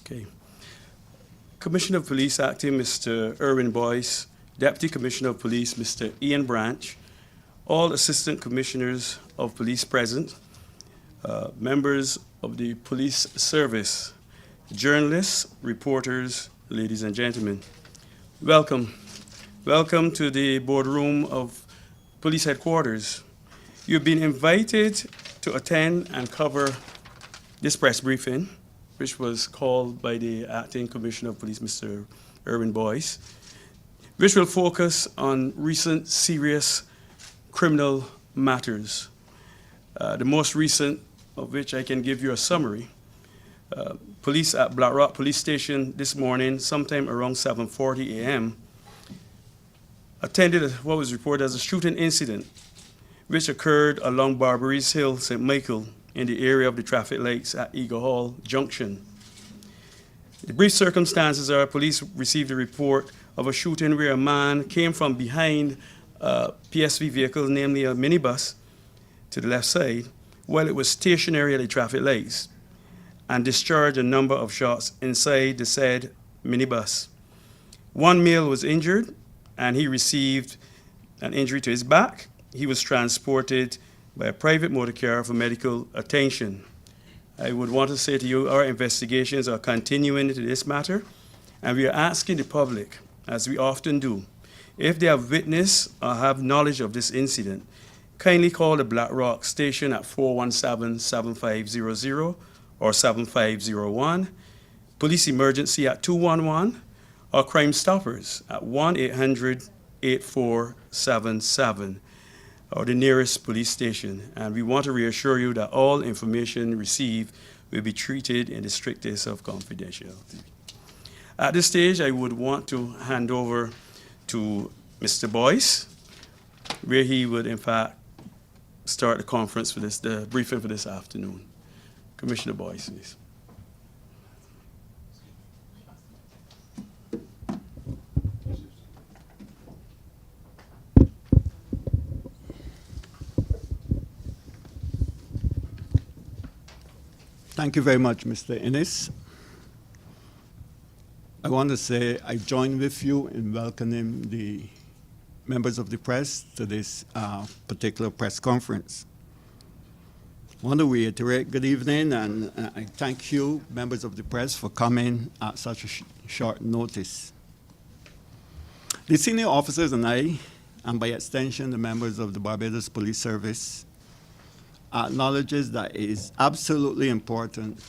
Okay. Commissioner of Police Acting, Mr. Irwin Boyce, Deputy Commissioner of Police, Mr. Ian Branch, all Assistant Commissioners of Police present, members of the police service, journalists, reporters, ladies and gentlemen. Welcome. Welcome to the boardroom of Police Headquarters. You've been invited to attend and cover this press briefing, which was called by the Acting Commissioner of Police, Mr. Irwin Boyce, which will focus on recent serious criminal matters. The most recent of which I can give you a summary. Police at Black Rock Police Station this morning, sometime around 7:40 a.m., attended what was reported as a shooting incident, which occurred along Barbaries Hill, St. Michael, in the area of the traffic lights at Eagle Hall Junction. The brief circumstances are police received a report of a shooting where a man came from behind a PSV vehicle, namely a minibus, to the left side, while it was stationary at the traffic lights, and discharged a number of shots inside the said minibus. One male was injured, and he received an injury to his back. He was transported by a private motor car for medical attention. I would want to say to you, our investigations are continuing into this matter, and we are asking the public, as we often do, if they have witnessed or have knowledge of this incident, kindly call the Black Rock station at 417-7500 or 7501, police emergency at 211, or Crime Stoppers at 1-800-8477, or the nearest police station. And we want to reassure you that all information received will be treated in the strictest of confidentiality. At this stage, I would want to hand over to Mr. Boyce, where he would, in fact, start the conference for this, the briefing for this afternoon. Commissioner Boyce, please. Thank you very much, Mr. Innes. I want to say I join with you in welcoming the members of the press to this particular press conference. I want to reiterate good evening, and I thank you, members of the press, for coming at such a short notice. The senior officers and I, and by extension the members of the Barbados Police Service, acknowledges that it is absolutely important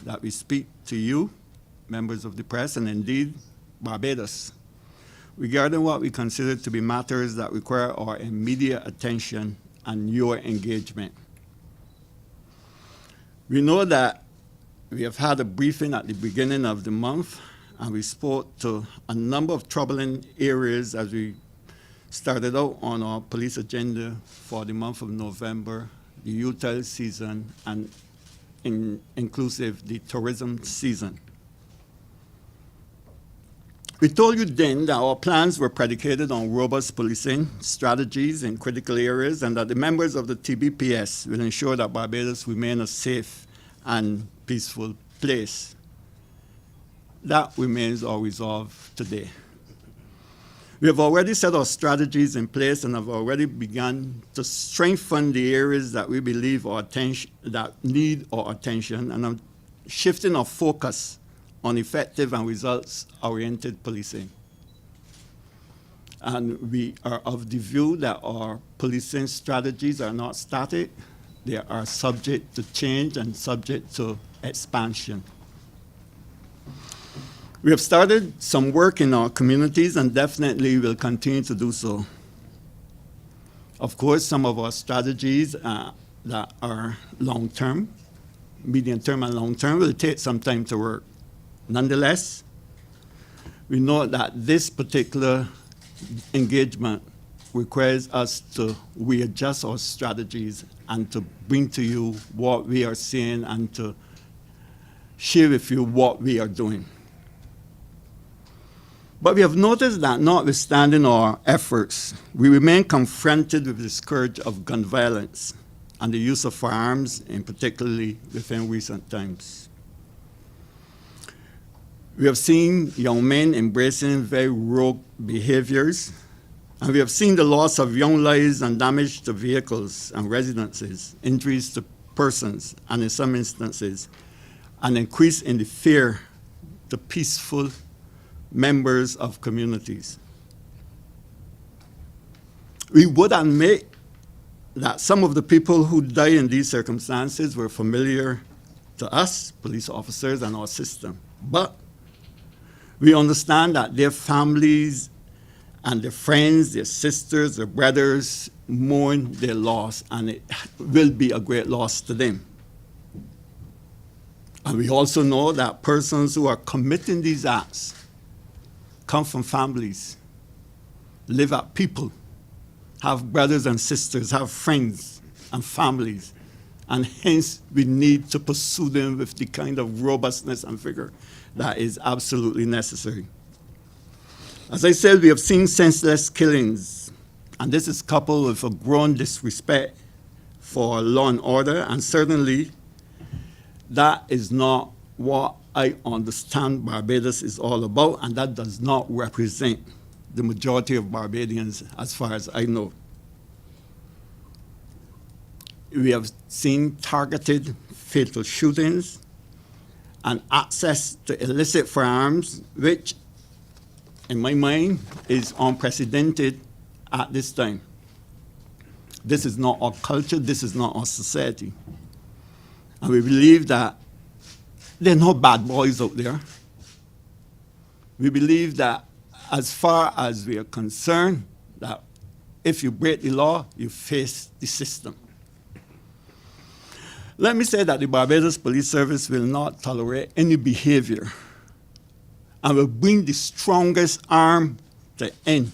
that we speak to you, members of the press, and indeed Barbados, regarding what we consider to be matters that require our immediate attention and your engagement. We know that we have had a briefing at the beginning of the month, and we spoke to a number of troubling areas as we started out on our police agenda for the month of November, the youth season, and inclusive the tourism season. We told you then that our plans were predicated on robust policing strategies in critical areas, and that the members of the TBPS will ensure that Barbados remain a safe and peaceful place. That remains our resolve today. We have already set our strategies in place and have already begun to strengthen the areas that we believe that need our attention, and are shifting our focus on effective and results-oriented policing. And we are of the view that our policing strategies are not static. They are subject to change and subject to expansion. We have started some work in our communities and definitely will continue to do so. Of course, some of our strategies that are long-term, medium-term and long-term, will take some time to work. Nonetheless, we know that this particular engagement requires us to readjust our strategies and to bring to you what we are seeing and to share with you what we are doing. But we have noticed that notwithstanding our efforts, we remain confronted with the scourge of gun violence and the use of firearms, in particularly within recent times. We have seen young men embracing very rogue behaviors, and we have seen the loss of young lives and damage to vehicles and residences, injuries to persons, and in some instances, an increase in the fear to peaceful members of communities. We would admit that some of the people who die in these circumstances were familiar to us, police officers, and our system. But we understand that their families and their friends, their sisters, their brothers mourn their loss, and it will be a great loss to them. And we also know that persons who are committing these acts come from families, live at people, have brothers and sisters, have friends and families, and hence we need to pursue them with the kind of robustness and vigor that is absolutely necessary. As I said, we have seen senseless killings, and this is coupled with a growing disrespect for law and order, and certainly that is not what I understand Barbados is all about, and that does not represent the majority of Barbadians as far as I know. We have seen targeted fatal shootings and access to illicit firearms, which in my mind is unprecedented at this time. This is not our culture, this is not our society. And we believe that there are no bad boys out there. We believe that as far as we are concerned, that if you break the law, you face the system. Let me say that the Barbados Police Service will not tolerate any behavior and will bring the strongest arm to end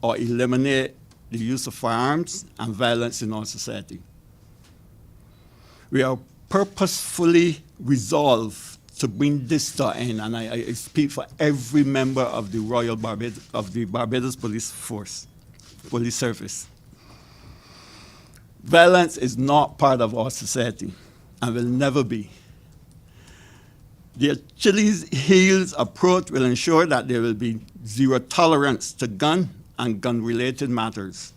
or eliminate the use of firearms and violence in our society. We are purposefully resolved to bring this to an end, and I speak for every member of the Barbados Police Force, Police Service. Violence is not part of our society and will never be. The Achilles heels approach will ensure that there will be zero tolerance to gun and gun-related matters.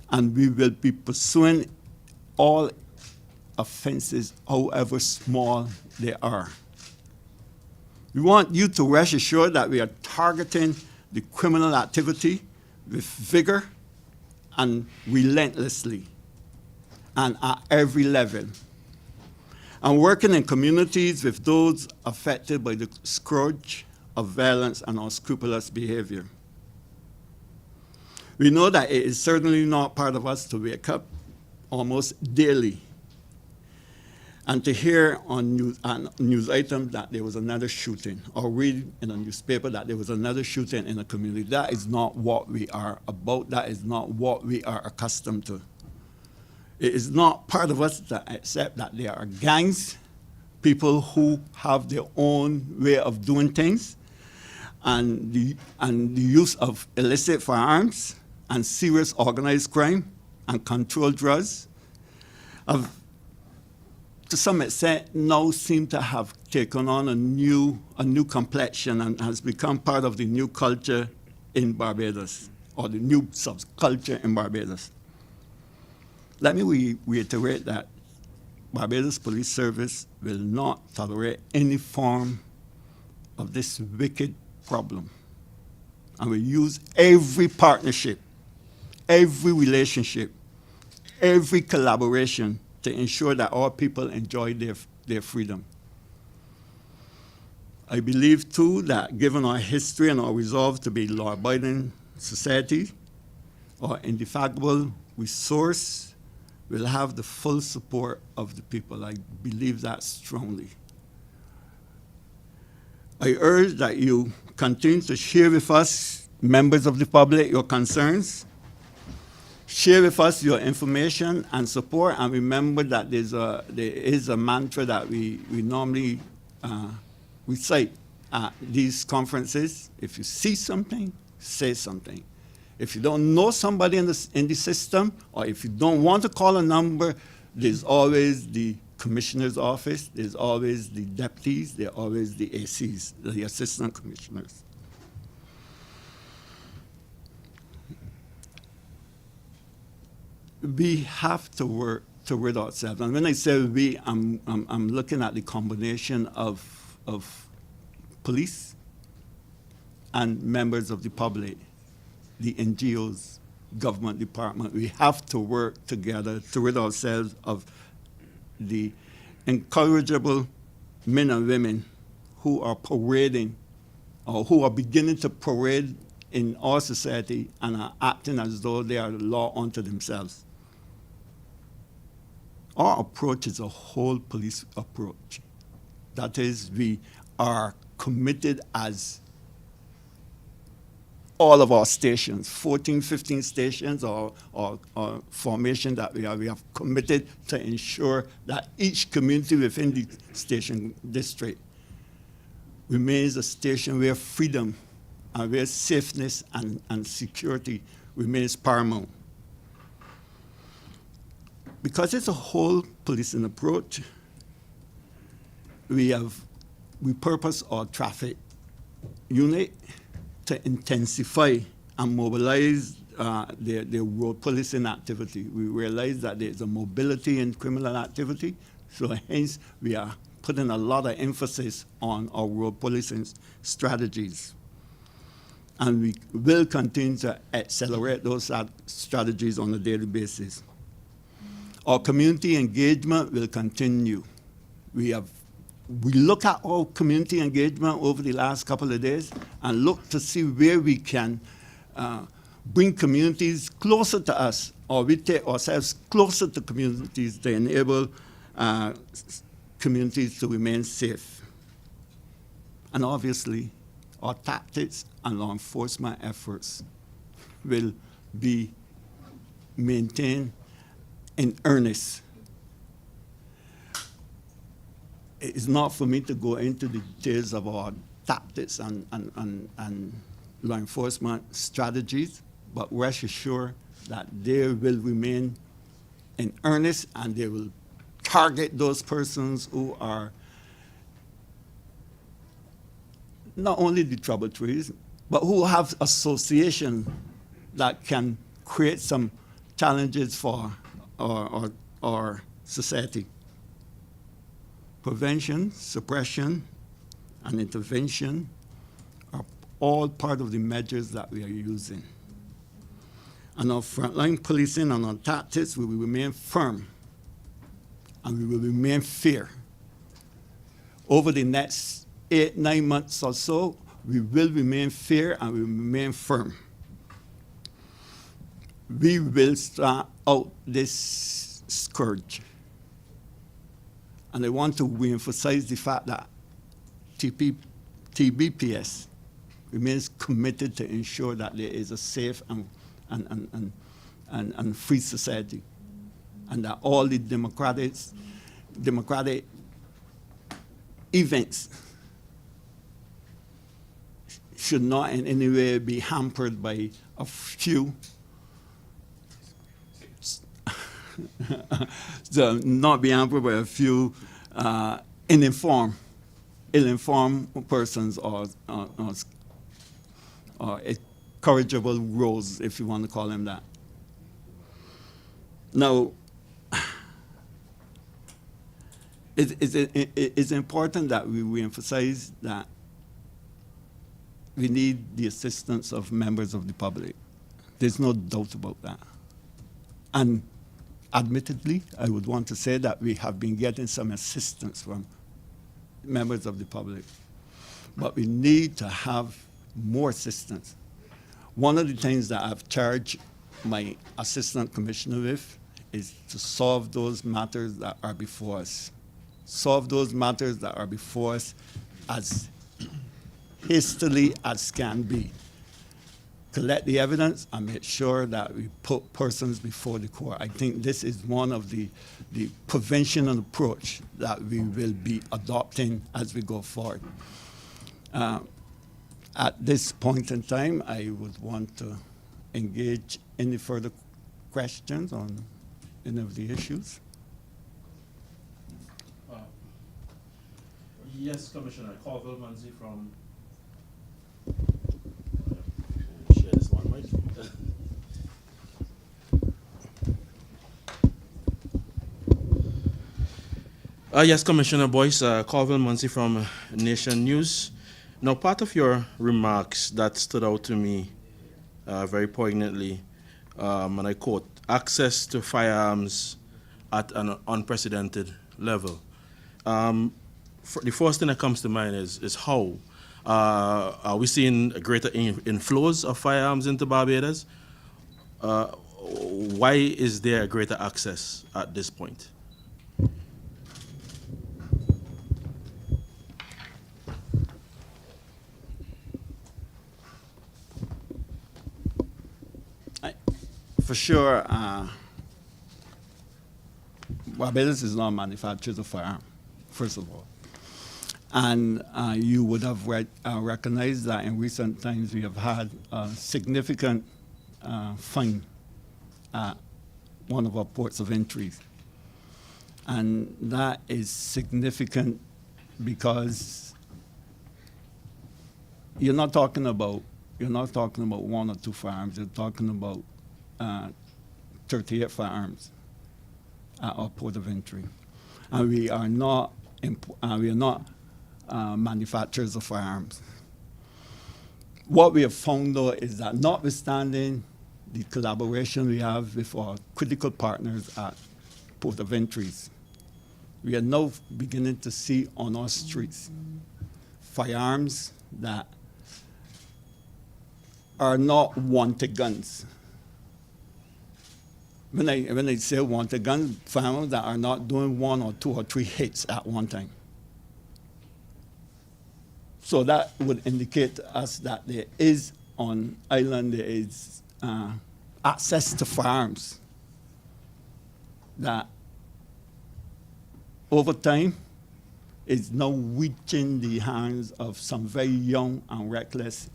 And we will be pursuing all offenses, however small they are. We want you to rest assured that we are targeting the criminal activity with vigor and relentlessly and at every level, and working in communities with those affected by the scourge of violence and unscrupulous behavior. We know that it is certainly not part of us to wake up almost daily and to hear on news items that there was another shooting, or read in a newspaper that there was another shooting in a community. That is not what we are about. That is not what we are accustomed to. It is not part of us to accept that there are gangs, people who have their own way of doing things, and the use of illicit firearms and serious organized crime and controlled drugs have, to some extent, now seem to have taken on a new complexion and has become part of the new culture in Barbados, or the new subculture in Barbados. Let me reiterate that Barbados Police Service will not tolerate any form of this wicked problem, and will use every partnership, every relationship, every collaboration to ensure that our people enjoy their freedom. I believe, too, that given our history and our resolve to be law-abiding society, our indefatigable resource will have the full support of the people. I believe that strongly. I urge that you continue to share with us, members of the public, your concerns. Share with us your information and support, and remember that there is a mantra that we normally recite at these conferences. If you see something, say something. If you don't know somebody in the system, or if you don't want to call a number, there's always the commissioner's office, there's always the deputies, there are always the ACs, the assistant commissioners. We have to work toward ourselves. And when I say we, I'm looking at the combination of police and members of the public, the NGOs, government department. We have to work together to rid ourselves of the incorrigible men and women who are parading or who are beginning to parade in our society and are acting as though they are the law unto themselves. Our approach is a whole police approach. That is, we are committed as all of our stations, 14, 15 stations or formation that we have committed to ensure that each community within the station district remains a station where freedom and where safeness and security remains paramount. Because it's a whole policing approach, we purpose our traffic unit to intensify and mobilize their road policing activity. We realize that there's a mobility in criminal activity, so hence we are putting a lot of emphasis on our road policing strategies. And we will continue to accelerate those strategies on a daily basis. Our community engagement will continue. We look at our community engagement over the last couple of days and look to see where we can bring communities closer to us, or we take ourselves closer to communities to enable communities to remain safe. And obviously, our tactics and law enforcement efforts will be maintained in earnest. It is not for me to go into the details of our tactics and law enforcement strategies, but rest assured that they will remain in earnest and they will target those persons who are not only the troubled-trees, but who have association that can create some challenges for our society. Prevention, suppression, and intervention are all part of the measures that we are using. And our frontline policing and our tactics will remain firm, and we will remain fair. Over the next 8-9 months or so, we will remain fair and we will remain firm. We will start out this scourge. And I want to reemphasize the fact that TBPS remains committed to ensure that there is a safe and free society, and that all the democratic events should not in any way be hampered by a few so not be hampered by a few ill-informed persons or incorrigible roles, if you want to call them that. Now, it's important that we reemphasize that we need the assistance of members of the public. There's no doubt about that. And admittedly, I would want to say that we have been getting some assistance from members of the public. But we need to have more assistance. One of the things that I've charged my assistant commissioner with is to solve those matters that are before us. Solve those matters that are before us as hastily as can be. Collect the evidence and make sure that we put persons before the court. I think this is one of the prevention and approach that we will be adopting as we go forward. At this point in time, I would want to engage any further questions on any of the issues. Yes, Commissioner, Colville Munzi from. Share this one, right? Yes, Commissioner Boyce, Colville Munzi from Nation News. Now, part of your remarks that stood out to me very poignantly, and I quote, access to firearms at an unprecedented level. The first thing that comes to mind is how are we seeing a greater inflows of firearms into Barbados? Why is there greater access at this point? For sure, Barbados is not manufacturers of firearms, first of all. And you would have recognized that in recent times we have had a significant fine at one of our ports of entry. And that is significant because you're not talking about one or two firearms, you're talking about 38 firearms at our port of entry. And we are not manufacturers of firearms. What we have found, though, is that notwithstanding the collaboration we have with our critical partners at port of entries, we are now beginning to see on our streets firearms that are not wanted guns. When I say wanted guns, firearms that are not doing 1 or 2 or 3 hits at one time. So that would indicate to us that there is on island, there is access to firearms that over time is now reaching the hands of some very young and reckless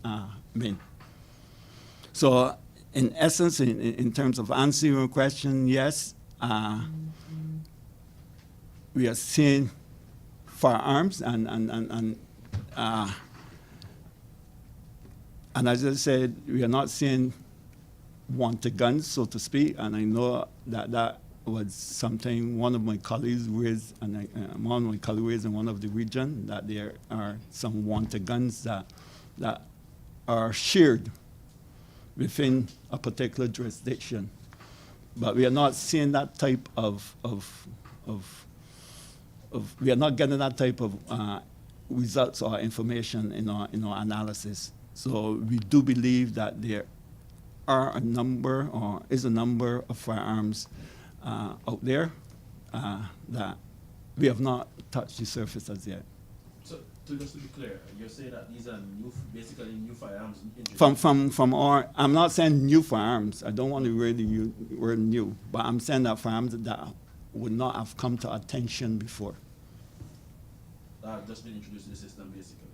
men. So in essence, in terms of answering your question, yes, we are seeing firearms and as I said, we are not seeing wanted guns, so to speak, and I know that was something one of my colleagues raised, and one of my colleagues raised in one of the region, that there are some wanted guns that are shared within a particular jurisdiction. But we are not seeing that type of we are not getting that type of results or information in our analysis. So we do believe that there is a number of firearms out there that we have not touched the surface as yet. So, just to be clear, you're saying that these are basically new firearms? From our, I'm not saying new firearms. I don't want to really use the word new, but I'm saying that firearms that would not have come to attention before. Just been introduced to the system, basically.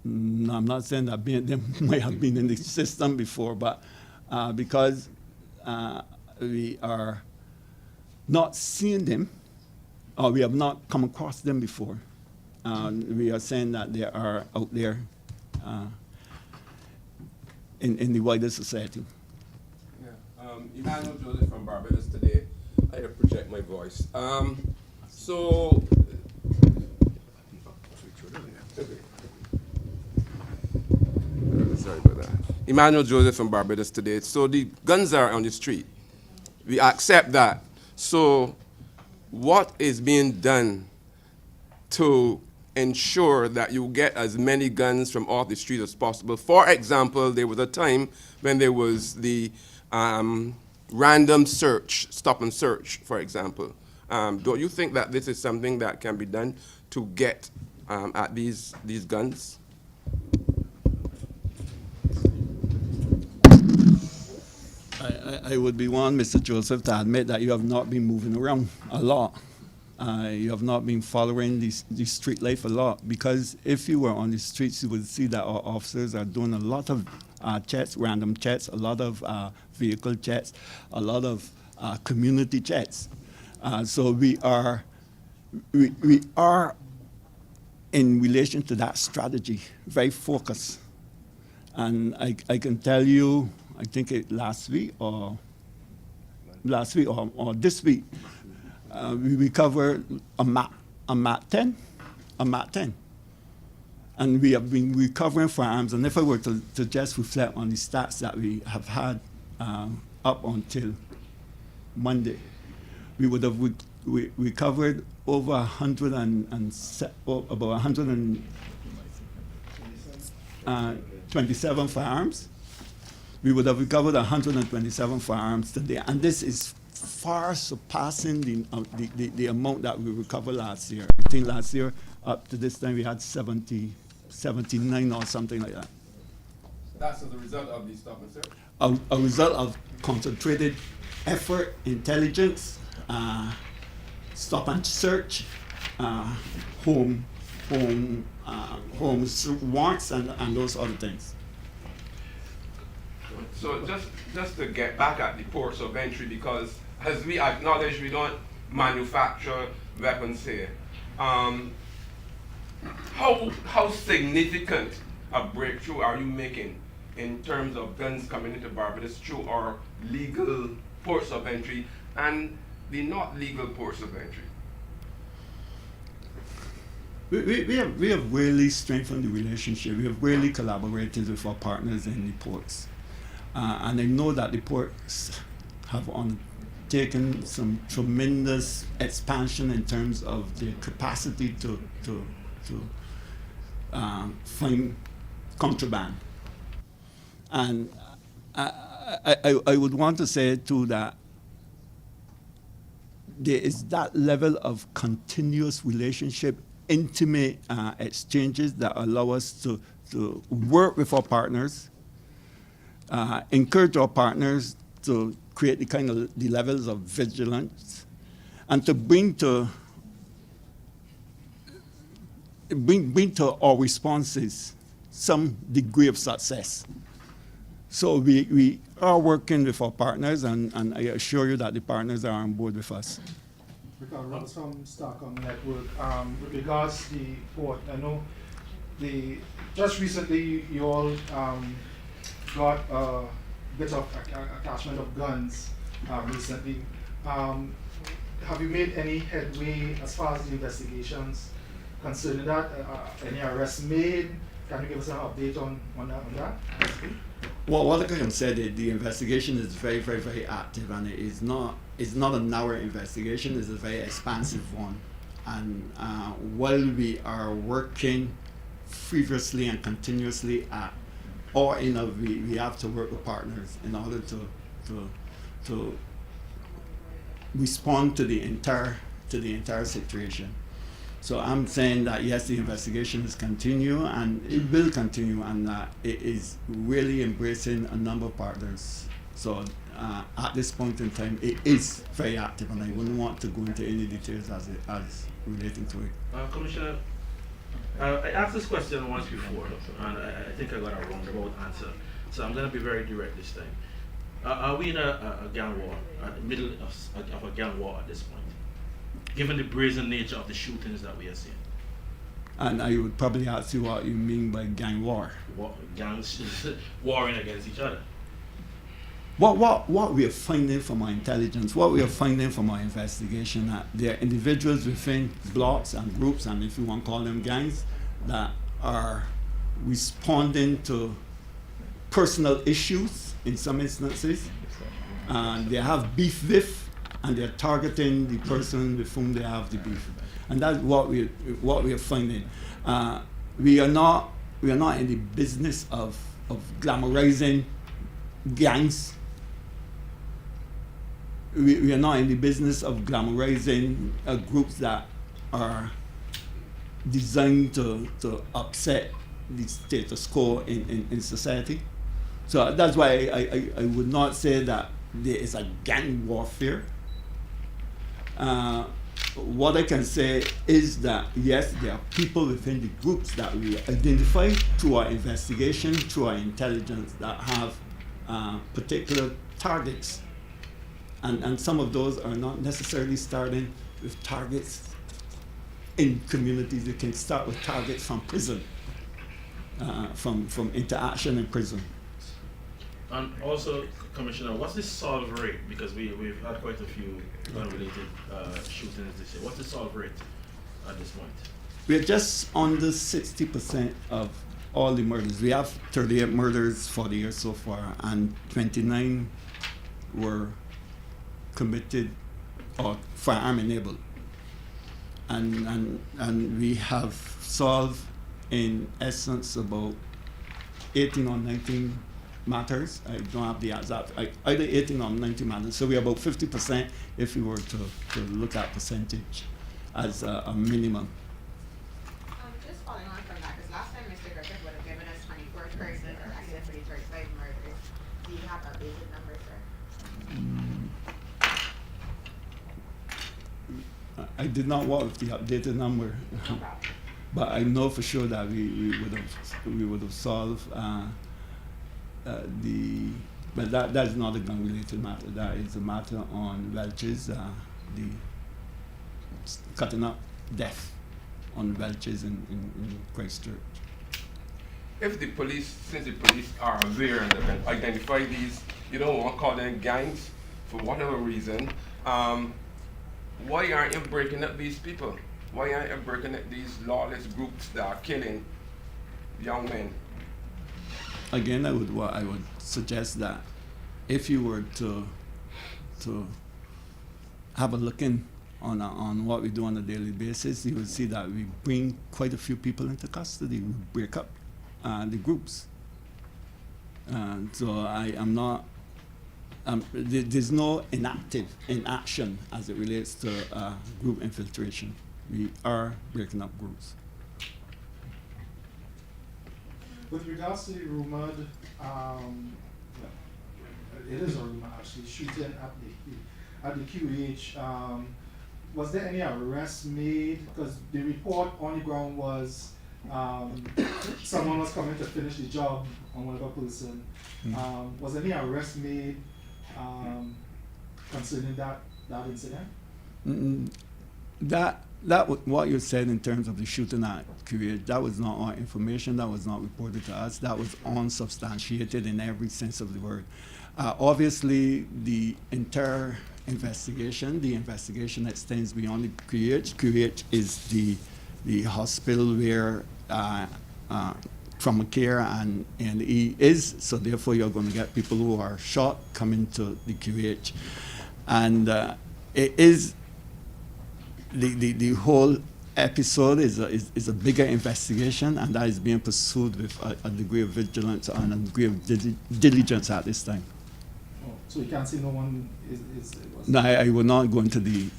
No, I'm not saying that they might have been in the system before, but because we are not seeing them, or we have not come across them before, we are saying that they are out there in the wider society. Yeah. Emmanuel Joseph from Barbados today. I project my voice. So. Sorry about that. Emmanuel Joseph from Barbados today. So the guns are on the street. We accept that. So what is being done to ensure that you get as many guns from off the street as possible? For example, there was a time when there was the random search, stop and search, for example. Do you think that this is something that can be done to get at these guns? I would be one, Mr. Joseph, to admit that you have not been moving around a lot. You have not been following the street life a lot, because if you were on the streets, you would see that our officers are doing a lot of checks, random checks, a lot of vehicle checks, a lot of community checks. So we are in relation to that strategy, very focused. And I can tell you, I think last week or this week, we recovered a MAT 10. And we have been recovering firearms. And if I were to just reflect on the stats that we have had up until Monday, we would have recovered over 127 firearms. We would have recovered 127 firearms today, and this is far surpassing the amount that we recovered last year. I think last year, up to this time, we had 79 or something like that. That's as a result of the stop and search. A result of concentrated effort, intelligence, stop and search, home warrants, and those other things. So just to get back at the ports of entry, because as we acknowledge, we don't manufacture weapons here. How significant a breakthrough are you making in terms of guns coming into Barbados through our legal ports of entry and the not legal ports of entry? We have really strengthened the relationship. We have really collaborated with our partners in the ports. And I know that the ports have undertaken some tremendous expansion in terms of their capacity to find contraband. And I would want to say too that there is that level of continuous relationship, intimate exchanges that allow us to work with our partners, encourage our partners to create the levels of vigilance, and to bring to our responses some degree of success. So we are working with our partners, and I assure you that the partners are on board with us. Ricardo Roberts from Starcom Network. With regards to the port, I know just recently you all got a bit of attachment of guns recently. Have you made any headway as far as the investigations concerning that? Any arrests made? Can you give us an update on that? Well, what I can say that the investigation is very, very, very active, and it's not a narrow investigation. It's a very expansive one. And while we are working feverishly and continuously at all we have to work with partners in order to respond to the entire situation. So I'm saying that yes, the investigation is continue, and it will continue, and it is really embracing a number of partners. So at this point in time, it is very active, and I wouldn't want to go into any details as relating to it. Commissioner, I asked this question once before, and I think I got a roundabout answer. So I'm going to be very direct this time. Are we in a gang war, middle of a gang war at this point, given the brazen nature of the shootings that we are seeing? And I would probably ask you what you mean by gang war. Gangs warring against each other. What we are finding from our intelligence, what we are finding from our investigation, that there are individuals within blocks and groups, and if you want to call them gangs, that are responding to personal issues in some instances, and they have beef with, and they're targeting the person with whom they have the beef, and that's what we are finding. We are not in the business of glamorizing gangs. We are not in the business of glamorizing groups that are designed to upset the status quo in society. So that's why I would not say that there is a gang warfare. What I can say is that yes, there are people within the groups that we identify through our investigation, through our intelligence, that have particular targets. And some of those are not necessarily starting with targets in communities. You can start with targets from prison, from interaction in prison. And also, Commissioner, what's the solve rate? Because we've had quite a few gun-related shootings this year. What's the solve rate at this point? We're just under 60% of all the murders. We have 38 murders for the year so far, and 29 were committed or firearm enabled. And we have solved, in essence, about 18 or 19 matters. I don't have the exact, either 18 or 19 matters. So we're about 50% if we were to look at percentage as a minimum. Just following on from that, because last time Mr. Griffith would have given us 24 persons or accidentally 35 murders. Do you have updated numbers, sir? I did not work with the updated number, No problem. but I know for sure that we would have solved but that is not a gun-related matter. That is a matter on Welch's, the cutting up death on Welch's in Christchurch. If the police, since the police are aware and they can identify these, you don't want to call them gangs for whatever reason, why aren't you breaking up these people? Why aren't you breaking up these lawless groups that are killing young men? Again, I would suggest that if you were to have a look in on what we do on a daily basis, you would see that we bring quite a few people into custody. We break up the groups. So I am not. There's no inaction as it relates to group infiltration. We are breaking up groups. With regards to the rumored, it is a rumor actually, shooting at the QH, was there any arrests made? Because the report on the ground was someone was coming to finish the job on one of a person. Was any arrest made concerning that incident? What you said in terms of the shooting at QH, that was not our information. That was not reported to us. That was unsubstantiated in every sense of the word. Obviously, the entire investigation extends beyond the QH. QH is the hospital where trauma care and E is. So therefore, you're going to get people who are shot coming to the QH, and it is. The whole episode is a bigger investigation, and that is being pursued with a degree of vigilance and a degree of diligence at this time. Oh, so you can't say no one was. No, I will not go into the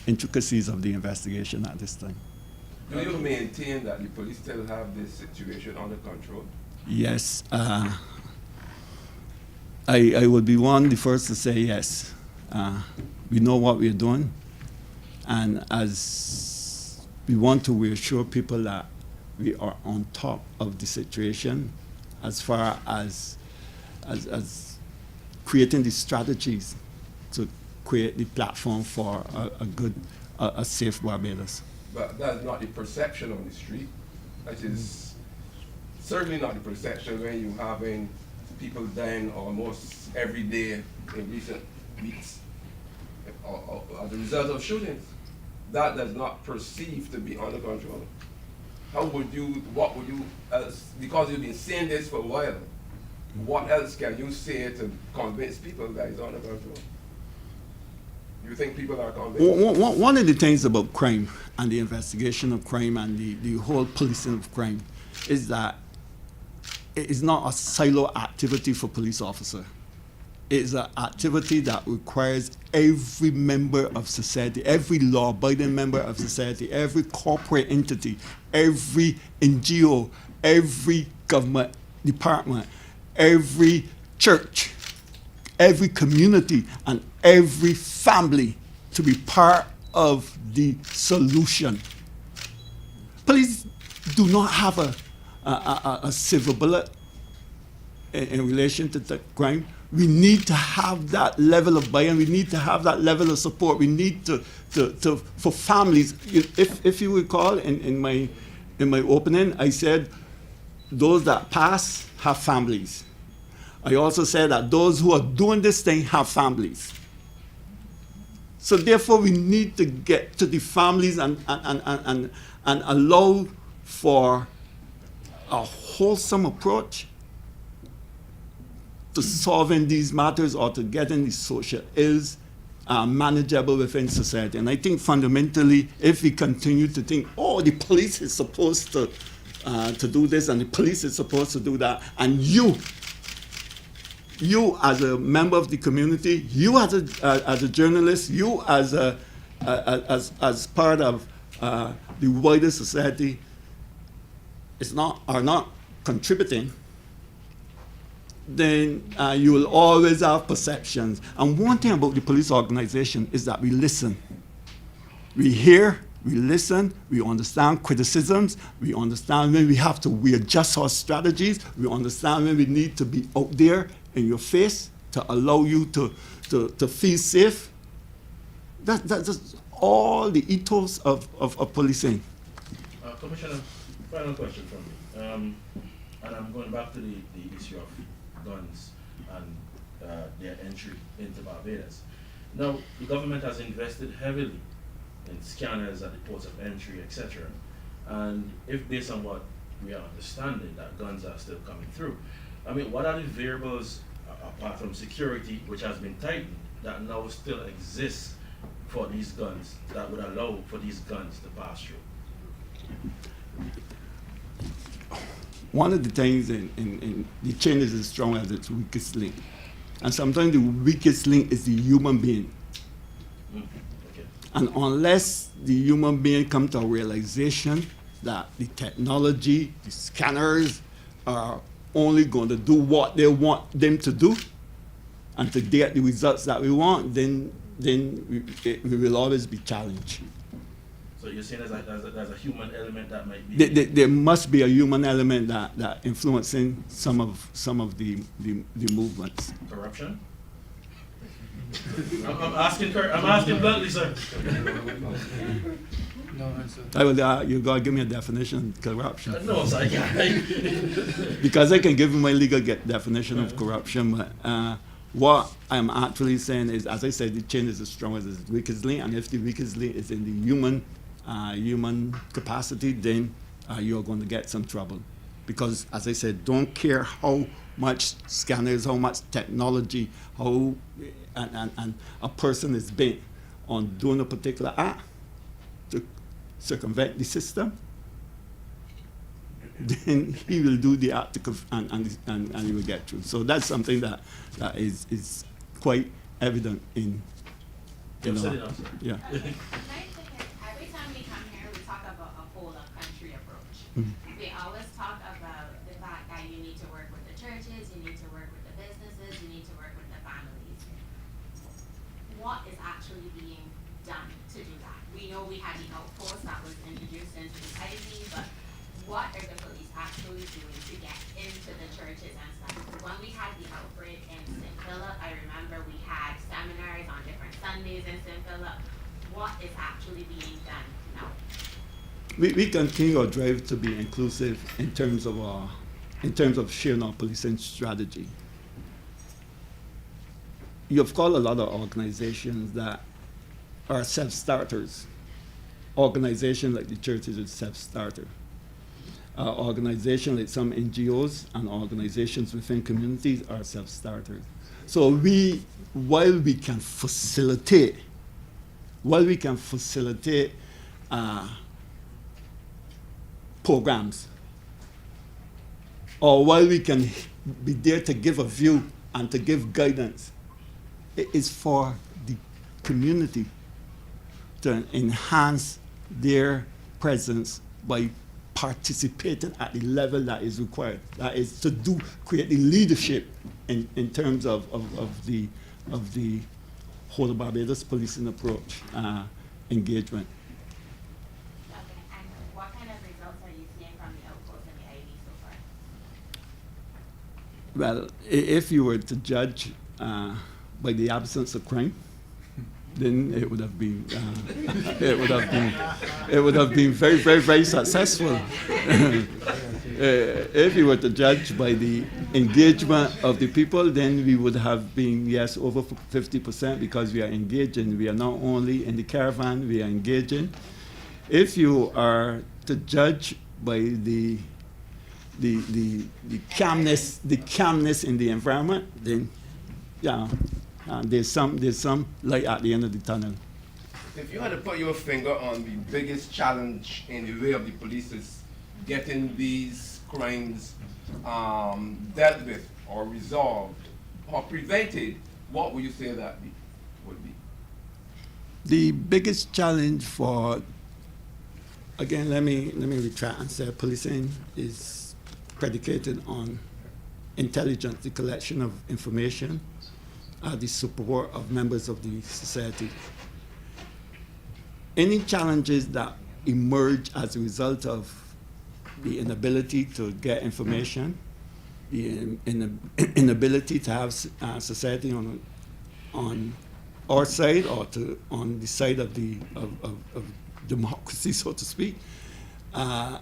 intricacies of the investigation at this time. Do you maintain that the police still have this situation under control? Yes, I would be the first to say yes. We know what we're doing. And as we want to reassure people that we are on top of the situation as far as creating the strategies to create the platform for a safe Barbados. But that's not the perception on the street. That is certainly not the perception when you having people dying almost every day in recent weeks as a result of shootings. That does not perceive to be under control. What would you else, because you've been saying this for a while, what else can you say to convince people that it's under control? You think people are convinced? One of the things about crime and the investigation of crime and the whole policing of crime is that it is not a silo activity for police officer. It is an activity that requires every member of society, every law-abiding member of society, every corporate entity, every NGO, every government department, every church, every community, and every family to be part of the solution. Police do not have a silver bullet in relation to the crime. We need to have that level of buy-in. We need to have that level of support. We need to for families. If you recall, in my opening, I said those that pass have families. I also said that those who are doing this thing have families. So therefore, we need to get to the families and allow for a wholesome approach to solving these matters or to getting these social ills manageable within society. And I think fundamentally, if we continue to think, oh, the police is supposed to do this and the police is supposed to do that, and you as a member of the community, you as a journalist, you as part of the wider society are not contributing, then you will always have perceptions. And one thing about the police organization is that we listen. We hear, we listen, we understand criticisms, we understand when we adjust our strategies, we understand when we need to be out there in your face to allow you to feel safe. That's all the ethos of policing. Commissioner, final question from me. And I'm going back to the issue of guns and their entry into Barbados. Now, the government has invested heavily in scanners at the ports of entry, etc. And if based on what we are understanding, that guns are still coming through, I mean, what are the variables, apart from security, which has been tightened, that now still exists for these guns, that would allow for these guns to pass through? One of the things in the chain is as strong as its weakest link. And sometimes the weakest link is the human being. Okay. And unless the human being come to a realization that the technology, the scanners are only going to do what they want them to do and to get the results that we want, then we will always be challenged. So you're saying there's a human element that might be... There must be a human element that influencing some of the movements. Corruption? I'm asking bluntly, sir. No answer. You gotta give me a definition of corruption. No, sir, I can't. Because I can give you my legal definition of corruption, but what I'm actually saying is, as I said, the chain is as strong as its weakest link, and if the weakest link is in the human capacity, then you're going to get some trouble. Because, as I said, don't care how much scanners, how much technology, and a person is bent on doing a particular act to circumvent the system, then he will do the act and he will get through. So that's something that is quite evident in You've said it, sir. yeah. Every time we come here, we talk about a whole of country approach. We always talk about the fact that you need to work with the churches, you need to work with the businesses, you need to work with the families. What is actually being done to do that? We know we had the outpost that was introduced into the ID, but what are the police actually doing to get into the churches and stuff? When we had the outbreak in St. Philip, I remember we had seminars on different Sundays in St. Philip. What is actually being done now? We continue our drive to be inclusive in terms of sharing our policing strategy. You've got a lot of organizations that are self-starters. Organizations like the churches are self-starter. Organizations like some NGOs and organizations within communities are self-starters. So while we can facilitate programs, or while we can be there to give a view and to give guidance, it is for the community to enhance their presence by participating at the level that is required. That is to create the leadership in terms of the whole of Barbados policing approach engagement. Okay, and what kind of results are you seeing from the outpost and the ID so far? Well, if you were to judge by the absence of crime, then it would have been very, very, very successful. If we were to judge by the engagement of the people, then we would have been, yes, over 50% because we are engaging. We are not only in the caravan, we are engaging. If you are to judge by the calmness in the environment, then yeah, there's some light at the end of the tunnel. If you had to put your finger on the biggest challenge in the way of the police is getting these crimes dealt with or resolved or prevented, what would you say that would be? The biggest challenge for, again, let me retract and say policing is predicated on intelligence, the collection of information, the support of members of the society. Any challenges that emerge as a result of the inability to get information, the inability to have society on our side or on the side of democracy, so to speak,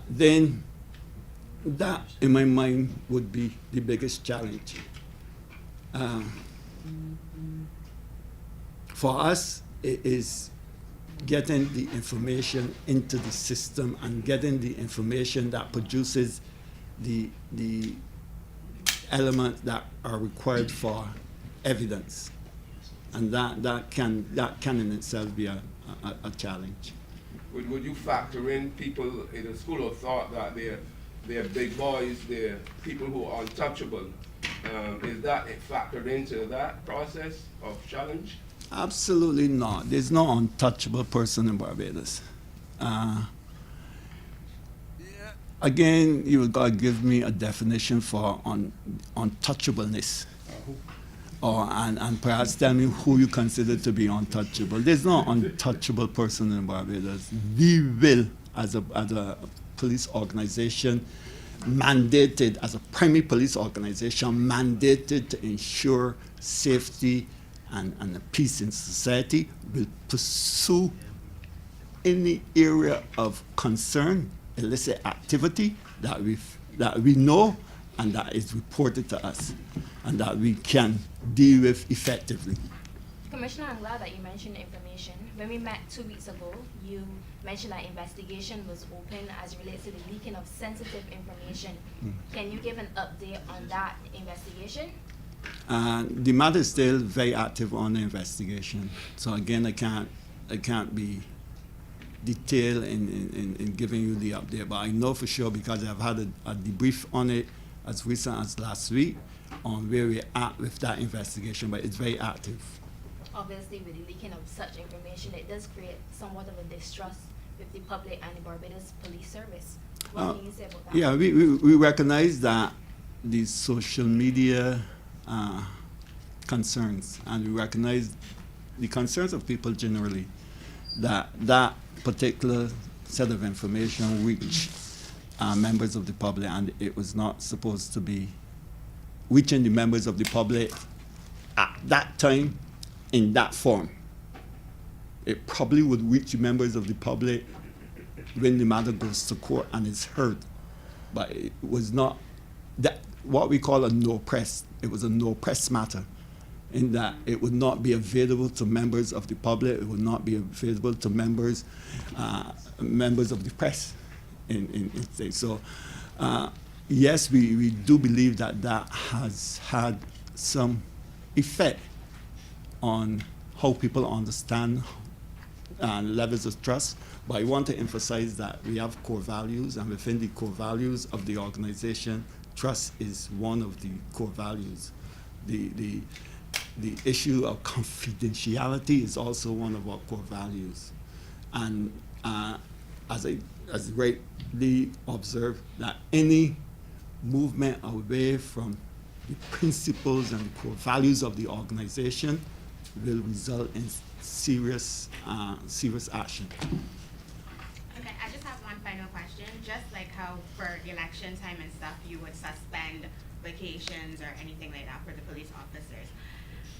then that, in my mind, would be the biggest challenge. For us, it is getting the information into the system and getting the information that produces the elements that are required for evidence, and that can in itself be a challenge. Would you factor in people in a school of thought that they're big boys, they're people who are untouchable? Is that factored into that process of challenge? Absolutely not. There's no untouchable person in Barbados. Again, you got to give me a definition for untouchableness, and perhaps tell me who you consider to be untouchable. There's no untouchable person in Barbados. We will, as a police organization, mandated, as a primary police organization, mandated to ensure safety and peace in society, will pursue any area of concern, illicit activity that we know and that is reported to us and that we can deal with effectively. Commissioner, I'm glad that you mentioned information. When we met 2 weeks ago, you mentioned that investigation was open as it relates to the leaking of sensitive information. Can you give an update on that investigation? The matter is still very active on the investigation. So again, I can't be detailed in giving you the update, but I know for sure because I've had a debrief on it as recent as last week on where we're at with that investigation, but it's very active. Obviously, with the leaking of such information, it does create somewhat of a distrust with the public and the Barbados Police Service. What can you say about that? Yeah, we recognize that the social media concerns, and we recognize the concerns of people generally, that particular set of information reached members of the public, and it was not supposed to be reaching the members of the public at that time in that form. It probably would reach the members of the public when the matter goes to court and is heard, but it was not that what we call a no press. It was a no press matter, in that it would not be available to members of the public. It would not be available to members of the press. So, yes, we do believe that has had some effect on how people understand levels of trust. But I want to emphasize that we have core values, and within the core values of the organization, trust is one of the core values. The issue of confidentiality is also one of our core values. And as rightly observed, that any movement away from the principles and the core values of the organization will result in serious action. Okay, I just have one final question. Just like how for election time and stuff, you would suspend vacations or anything like that for the police officers.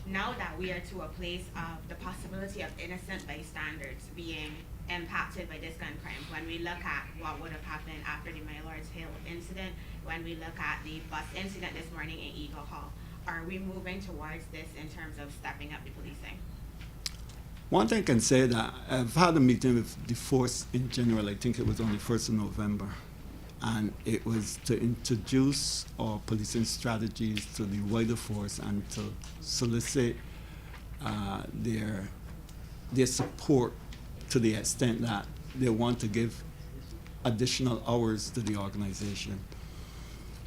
now that we are to a place of the possibility of innocent bystanders being impacted by this gun crime, when we look at what would have happened after the My Lord's Hill incident, when we look at the bus incident this morning in Eagle Hall, are we moving towards this in terms of stepping up the policing? One thing I can say that I've had a meeting with the force in general, I think it was on the 1st of November, and it was to introduce our policing strategies to the wider force and to solicit their support to the extent that they want to give additional hours to the organization.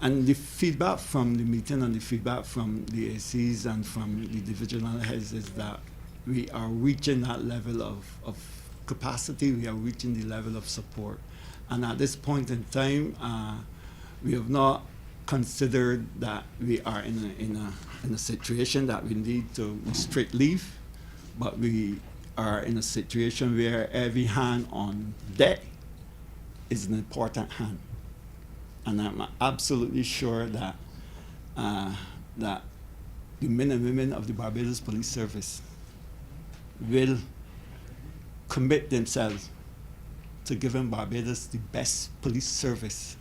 And the feedback from the meeting and the feedback from the ACs and from the divisional heads is that we are reaching that level of capacity, we are reaching the level of support. And at this point in time, we have not considered that we are in a situation that we need to restrict leave, but we are in a situation where every hand on deck is an important hand. And I'm absolutely sure that that the men and women of the Barbados Police Service will commit themselves to giving Barbados the best police service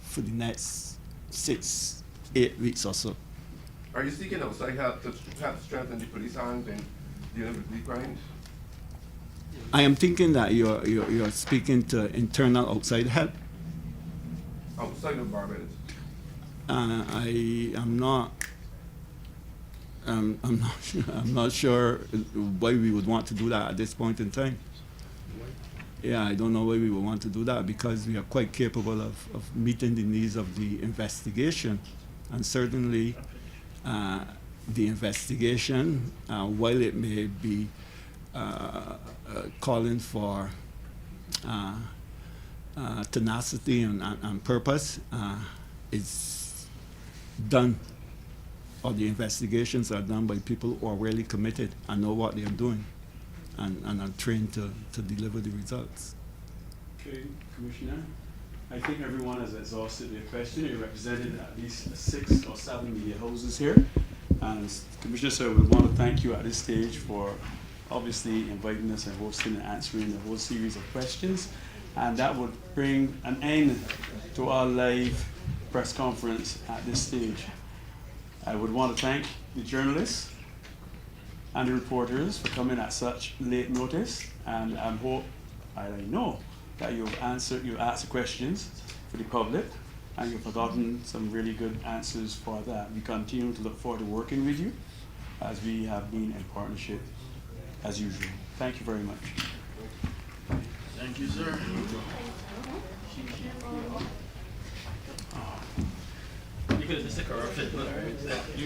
for the next 6-8 weeks or so. Are you seeking outside help to strengthen the police arms in dealing with the crimes? I am thinking that you're speaking to internal outside help. Outside of Barbados? I am not. I'm not sure why we would want to do that at this point in time. Yeah, I don't know why we would want to do that, because we are quite capable of meeting the needs of the investigation. And certainly the investigation, while it may be calling for tenacity and purpose, is done, or the investigations are done by people who are really committed and know what they are doing and are trained to deliver the results. Okay, Commissioner, I think everyone has exhausted their question. You represented at least 6 or 7 media houses here. And Commissioner, sir, we want to thank you at this stage for obviously inviting us and hosting and answering the whole series of questions. And that would bring an end to our live press conference at this stage. I would want to thank the journalists and the reporters for coming at such late notice, and I know that you've asked the questions for the public, and you've gotten some really good answers for that. We continue to look forward to working with you as we have been in partnership as usual. Thank you very much. Thank you, sir. You could have just corrupted.